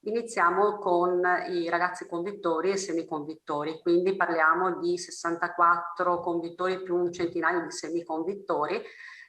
Iniziamo con i ragazzi convittori e semiconvittori, quindi parliamo di 64 convittori più un centinaio di semiconvittori,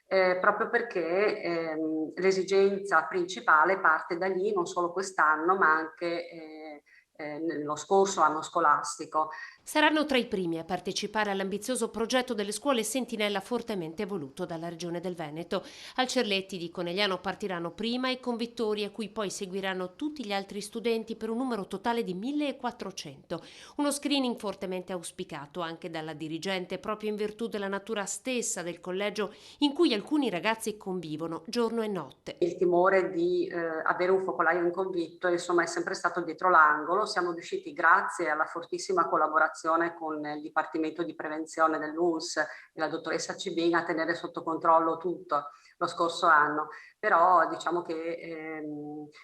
proprio perché l'esigenza principale parte da lì, non solo quest'anno, ma anche nello scorso anno scolastico. Saranno tra i primi a partecipare all'ambizioso progetto delle scuole Sentinella fortemente voluto dalla Regione del Veneto. Al Cerletti di Conegliano partiranno prima i convittori, a cui poi seguiranno tutti gli altri studenti per un numero totale di 1400. Uno screening fortemente auspicato anche dalla dirigente proprio in virtù della natura stessa del collegio in cui alcuni ragazzi convivono giorno e notte. Il timore di avere un focolaio inconvitto, insomma, è sempre stato dietro l'angolo. Siamo riusciti, grazie alla fortissima collaborazione con il Dipartimento di Prevenzione dell'UNS e la dottoressa Cibin, a tenere sotto controllo tutto lo scorso anno. Però diciamo che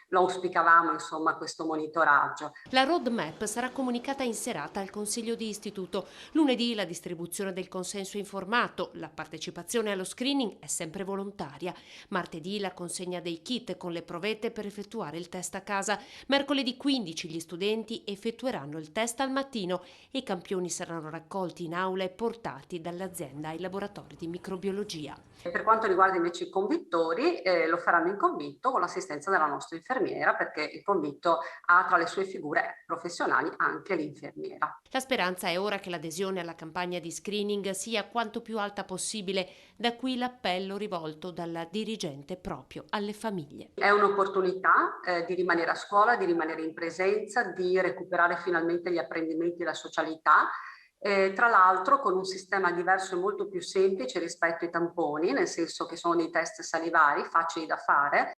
lo auspicavamo, insomma, questo monitoraggio. La roadmap sarà comunicata in serata al Consiglio di Istituto. Lunedì la distribuzione del consenso informato, la partecipazione allo screening è sempre volontaria. Martedì la consegna dei kit con le provette per effettuare il test a casa. Mercoledì 15 gli studenti effettueranno il test al mattino e i campioni saranno raccolti in aula e portati dall'azienda ai laboratori di microbiologia. Per quanto riguarda invece i convittori, lo faranno in convitto con l'assistenza della nostra infermiera, perché il convitto ha tra le sue figure professionali anche l'infermiera. La speranza è ora che l'adesione alla campagna di screening sia quanto più alta possibile, da qui l'appello rivolto dalla dirigente proprio alle famiglie. È un'opportunità di rimanere a scuola, di rimanere in presenza, di recuperare finalmente gli apprendimenti e la socialità. Tra l'altro con un sistema diverso e molto più semplice rispetto ai tamponi, nel senso che sono dei test salivari facili da fare,